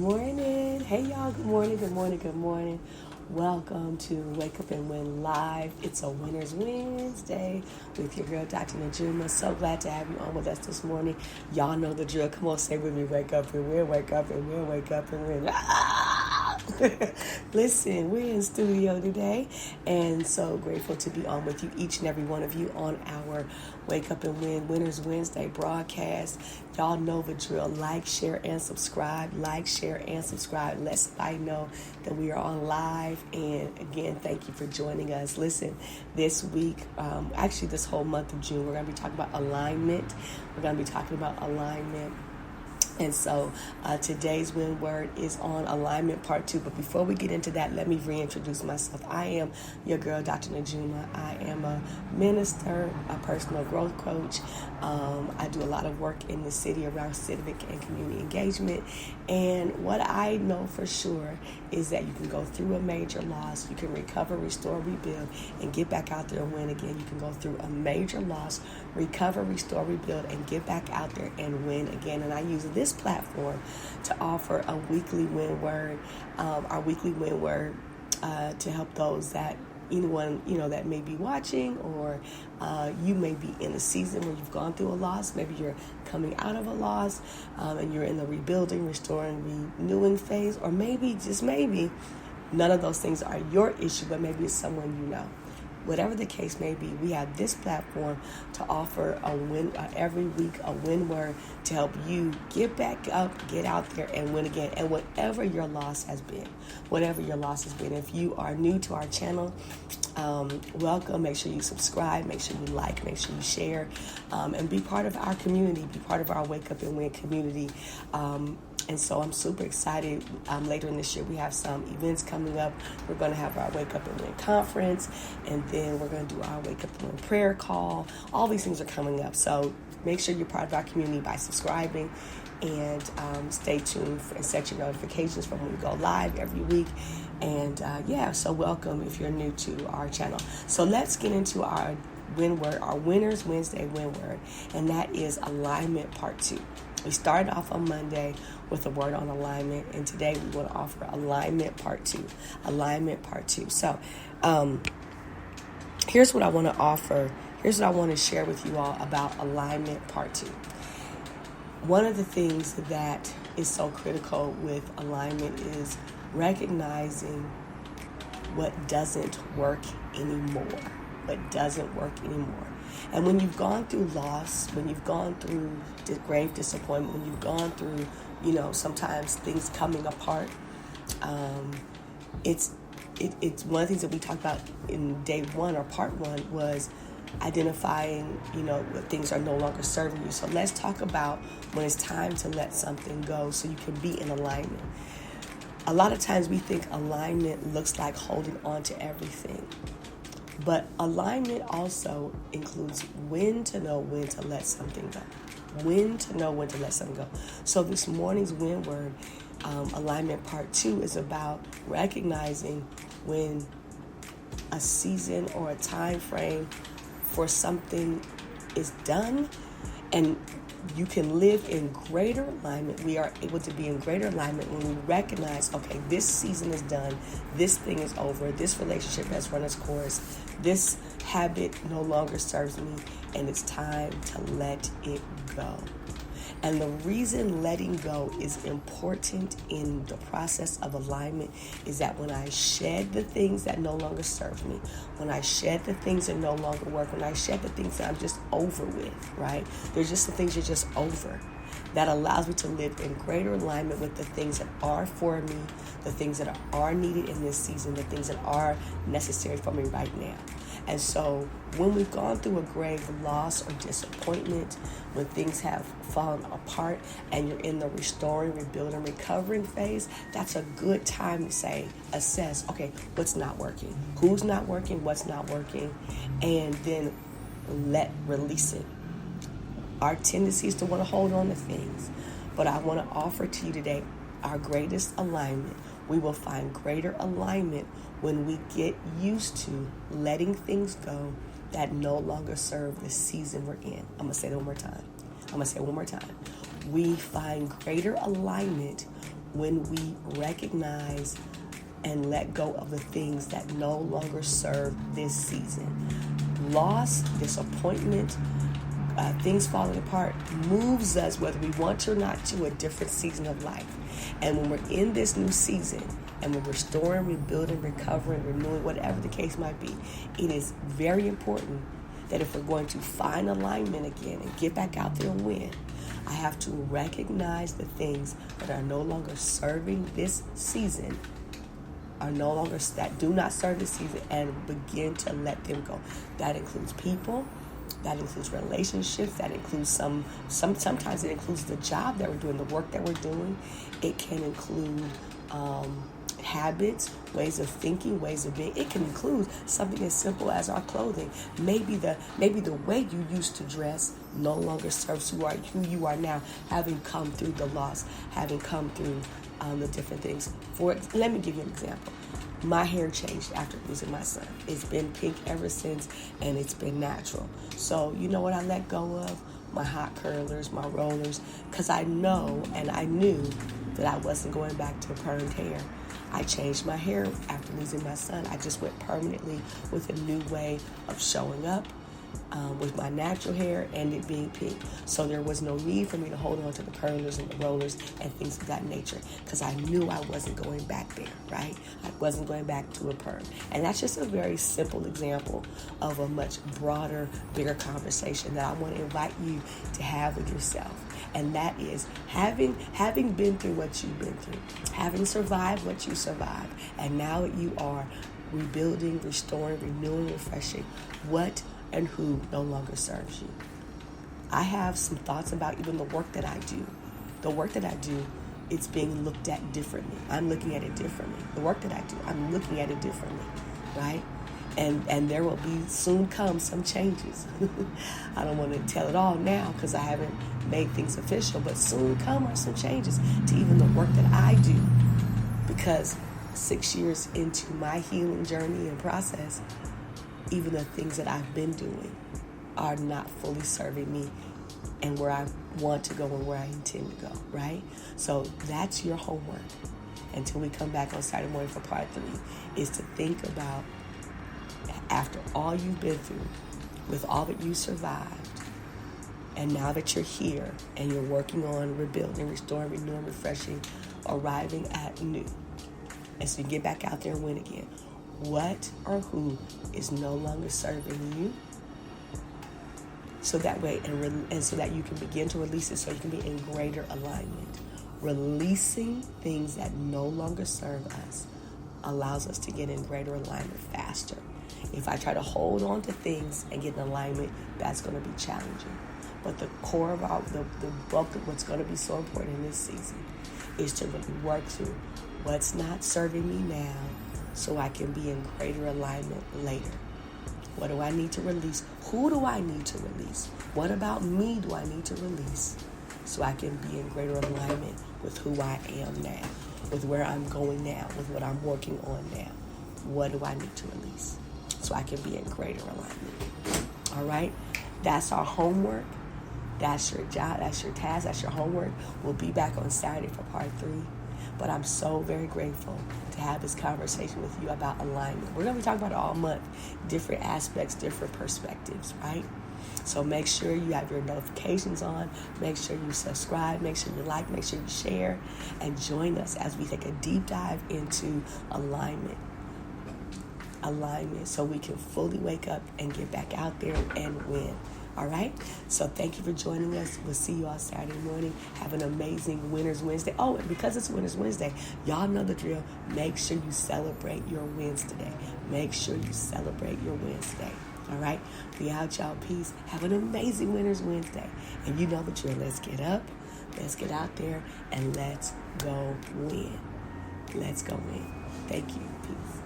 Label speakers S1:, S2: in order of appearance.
S1: morning. Hey, y'all. Good morning, good morning, good morning. Welcome to Wake Up and Win Live. It's a Winner's Wednesday with your girl, Dr. Najuma. So glad to have you on with us this morning. Y'all know the drill. Come on, say with me, wake up and win, wake up and win, wake up and win. Listen, we're in studio today, and so grateful to be on with you, each and every one of you, on our Wake Up and Win Winners Wednesday broadcast. Y'all know the drill. Like, share, and subscribe. Like, share, and subscribe. Let somebody know that we are on live. And again, thank you for joining us. Listen, this week, actually this whole month of June, we're going to be talking about alignment. We're going to be talking about alignment. And so today's WinWord is on alignment part 2. But before we get into that, let me reintroduce myself. I am your girl, Dr. Najuma. I am a minister, a personal growth coach. I do a lot of work in the city around civic and community engagement. And what I know for sure is that you can go through a major loss. You can recover, restore, rebuild, and get back out there and win again. You can go through a major loss, recover, restore, rebuild, and get back out there and win again. And I use this platform to offer a weekly WinWord, our weekly WinWord, to help those that anyone that may be watching, or you may be in a season where you've gone through a loss. Maybe you're coming out of a loss, and you're in the rebuilding, restoring, renewing phase, or maybe, just maybe, none of those things are your issue, but maybe it's someone you know. Whatever the case may be, we have this platform to offer every week a win word to help you get back up, get out there, and win again. And whatever your loss has been, if you are new to our channel, welcome. Make sure you subscribe, make sure you like, make sure you share, and be part of our community, be part of our Wake Up and Win community. And so I'm super excited. Later in this year, we have some events coming up. We're going to have our Wake Up and Win conference, and then we're going to do our Wake Up and Win prayer call. All these things are coming up. So make sure you're part of our community by subscribing, and stay tuned and set your notifications from when we go live every week. And so welcome if you're new to our channel. So let's get into our WinWord, our Winners Wednesday WinWord, and that is alignment part 2. We started off on Monday with a word on alignment, and today we want to offer alignment part 2. Alignment part 2. So here's what I want to offer. Here's what I want to share with you all about alignment part 2. One of the things that is so critical with alignment is recognizing what doesn't work anymore. And when you've gone through loss, when you've gone through grave disappointment, when you've gone through, sometimes things coming apart, it's one of the things that we talked about in day 1 or part 1 was identifying, what things are no longer serving you. So let's talk about when it's time to let something go so you can be in alignment. A lot of times we think alignment looks like holding on to everything. But alignment also includes when to know when to let something go. When to know when to let something go. So this morning's WinWord, alignment part 2, is about recognizing when a season or a time frame for something is done, and you can live in greater alignment. We are able to be in greater alignment when we recognize, okay, this season is done, this thing is over, this relationship has run its course, this habit no longer serves me, and it's time to let it go. And the reason letting go is important in the process of alignment is that when I shed the things that no longer serve me, when I shed the things that no longer work, when I shed the things that I'm just over with, right? There's just the things you're just over. That allows me to live in greater alignment with the things that are for me, the things that are needed in this season, the things that are necessary for me right now. And so when we've gone through a grave loss or disappointment, when things have fallen apart and you're in the restoring, rebuilding, recovering phase, that's a good time to assess, okay, what's not working? Who's not working? What's not working? And then release it. Our tendency is to want to hold on to things. But I want to offer to you today our greatest alignment. We will find greater alignment when we get used to letting things go that no longer serve the season we're in. I'm going to say it one more time. We find greater alignment when we recognize and let go of the things that no longer serve this season. Loss, disappointment, things falling apart moves us, whether we want to or not, to a different season of life. And when we're in this new season and we're restoring, rebuilding, recovering, renewing, whatever the case might be, it is very important that if we're going to find alignment again and get back out there and win, I have to recognize the things that are no longer serving this season, are no longer, that do not serve this season, and begin to let them go. That includes people, that includes relationships, that includes sometimes it includes the job that we're doing, the work that we're doing. It can include habits, ways of thinking, ways of being. It can include something as simple as our clothing. Maybe the way you used to dress no longer serves who you are now, having come through the loss, having come through the different things. Let me give you an example. My hair changed after losing my son. It's been pink ever since, and it's been natural. So you know what I let go of? My hot curlers, my rollers, because I know and I knew that I wasn't going back to permed hair. I changed my hair after losing my son. I just went permanently with a new way of showing up, with my natural hair and it being pink. So there was no need for me to hold on to the curlers and the rollers and things of that nature, because I knew I wasn't going back there, right? I wasn't going back to a perm. And that's just a very simple example of a much broader, bigger conversation that I want to invite you to have with yourself. And that is having been through what you've been through, having survived what you survived, and now you are rebuilding, restoring, renewing, refreshing what and who no longer serves you. I have some thoughts about even the work that I do. The work that I do, it's being looked at differently. I'm looking at it differently. The work that I do, I'm looking at it differently, right? And there will be soon come some changes. I don't want to tell it all now because I haven't made things official, but soon come are some changes to even the work that I do, because 6 years into my healing journey and process, even the things that I've been doing are not fully serving me and where I want to go and where I intend to go, right? So that's your homework until we come back on Saturday morning for part 3, is to think about, after all you've been through, with all that you survived, and now that you're here and you're working on rebuilding, restoring, renewing, refreshing, arriving at new, and so you get back out there and win again. What or who is no longer serving you, so that way, and so that you can begin to release it, so you can be in greater alignment. Releasing things that no longer serve us allows us to get in greater alignment faster. If I try to hold on to things and get in alignment, that's going to be challenging. But the core of the bulk of what's going to be so important in this season is to really work through what's not serving me now, so I can be in greater alignment later. What do I need to release? Who do I need to release? What about me do I need to release, so I can be in greater alignment with who I am now, with where I'm going now, with what I'm working on now? What do I need to release so I can be in greater alignment? All right? That's our homework. That's your job. That's your task. That's your homework. We'll be back on Saturday for part 3. But I'm so very grateful to have this conversation with you about alignment. We're going to be talking about it all month, different aspects, different perspectives, right? So make sure you have your notifications on. Make sure you subscribe. Make sure you like. Make sure you share. And join us as we take a deep dive into alignment. Alignment, so we can fully wake up and get back out there and win. All right? So thank you for joining us. We'll see you all Saturday morning. Have an amazing Winners Wednesday. Oh, and because it's Winners Wednesday, y'all know the drill. Make sure you celebrate your wins today. Make sure you celebrate your wins today. All right? Be out, y'all. Peace. Have an amazing Winners Wednesday. And you know the drill. Let's get up. Let's get out there. And let's go win. Let's go win. Thank you. Peace.